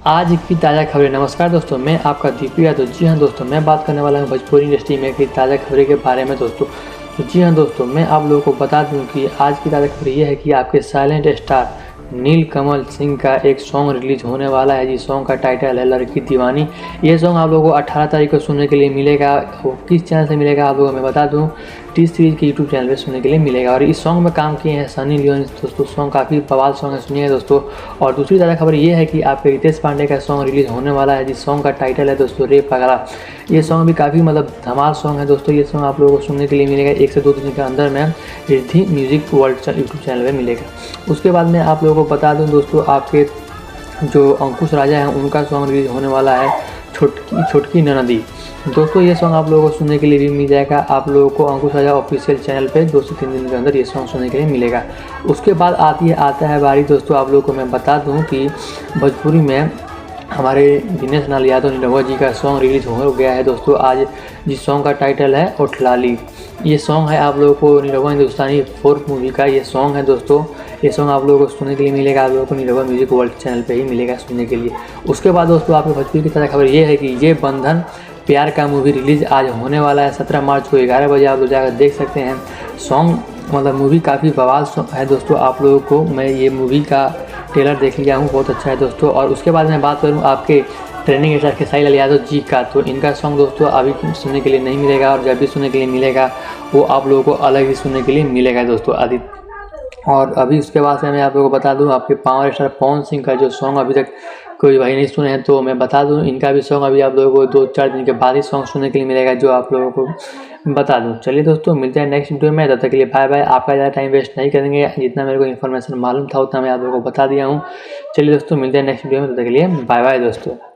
आज की ताज़ा खबरें। नमस्कार दोस्तों, मैं आपका दीपू यादव। जी हाँ दोस्तों, मैं बात करने वाला हूँ भोजपुरी इंडस्ट्री में की ताज़ा खबरें के बारे में दोस्तों। तो जी हाँ दोस्तों, मैं आप लोगों को बता दूँ कि आज की ताज़ा खबर ये है कि आपके साइलेंट स्टार नीलकमल सिंह का एक सॉन्ग रिलीज होने वाला है। जिस सॉन्ग का टाइटल है लड़की दीवानी। ये सॉन्ग आप लोगों को 18 तारीख को सुनने के लिए मिलेगा। वो किस चैनल से मिलेगा आप लोगों को मैं बता दूँ, टी सीरीज के यूट्यूब चैनल पे सुनने के लिए मिलेगा। और इस सॉन्ग में काम किए हैं सनी लियोन दोस्तों। सॉन्ग काफ़ी बवाल सॉन्ग है, सुनिए दोस्तों। और दूसरी ज़्यादा खबर ये है कि आपके रितेश पांडे का सॉन्ग रिलीज होने वाला है, जिस सॉन्ग का टाइटल है दोस्तों रे पगला। ये सॉन्ग भी काफ़ी धमाल सॉन्ग है दोस्तों। ये सॉन्ग आप लोगों को सुनने के लिए मिलेगा 1 से 2 दिन के अंदर में Riddhi music world YouTube channel पर मिलेगा। उसके बाद में आप लोगों को बता दूँ दोस्तों, आपके जो अंकुश राजा हैं उनका सॉन्ग रिलीज होने वाला है छोटकी ननदी। दोस्तों ये सॉन्ग आप लोगों को सुनने के लिए भी मिल जाएगा। आप लोगों को अंकुश राजा ऑफिशियल चैनल पे 2 से 3 दिन के अंदर ये सॉन्ग सुनने के लिए मिलेगा। उसके बाद आता है बारी दोस्तों, आप लोगों को मैं बता दूं कि भोजपुरी में हमारे दिनेश लाल यादव निरहुआ जी का सॉन्ग रिलीज हो गया है दोस्तों आज, जिस सॉन्ग का टाइटल है ओठलाली। ये सॉन्ग है आप लोगों को निरहुआ हिंदुस्तानी 4 मूवी का ये सॉन्ग है दोस्तों। ये सॉन्ग आप लोगों को सुनने के लिए मिलेगा, आप लोगों को निरहुआ म्यूजिक वर्ल्ड चैनल पे ही मिलेगा सुनने के लिए। उसके बाद दोस्तों आपको भोजपुरी की ताज़ा खबर ये है कि ये बंधन प्यार का मूवी रिलीज आज होने वाला है 17 मार्च को 11 बजे। आप लोग जाकर देख सकते हैं। सॉन्ग मूवी काफ़ी बवाल है दोस्तों। आप लोगों को मैं ये मूवी का ट्रेलर देख लिया हूँ, बहुत अच्छा है दोस्तों। और उसके बाद मैं बात करूँ आपके ट्रेंडिंग स्टार खेसारी लाल यादव जी का, तो इनका सॉन्ग दोस्तों अभी सुनने के लिए नहीं मिलेगा, और जब भी सुनने के लिए मिलेगा वो आप लोगों को अलग ही सुनने के लिए मिलेगा दोस्तों आदित्य। और अभी उसके बाद से मैं आप लोगों को बता दूं, आपके पावर स्टार पवन सिंह का जो सॉन्ग अभी तक कोई भाई नहीं सुने हैं, तो मैं बता दूं इनका भी सॉन्ग अभी आप लोगों को 2-4 दिन के बाद ही सॉन्ग सुनने के लिए मिलेगा, जो आप लोगों को बता दूं। चलिए दोस्तों, मिलते हैं नेक्स्ट वीडियो में। तब तक के लिए बाय बाय। आपका ज़्यादा टाइम वेस्ट नहीं करेंगे, जितना मेरे को इन्फॉर्मेशन मालूम था उतना मैं आप लोगों को बता दिया हूँ। चलिए दोस्तों, मिलते हैं नेक्स्ट वीडियो में। तब तक के लिए बाय बाय दोस्तों।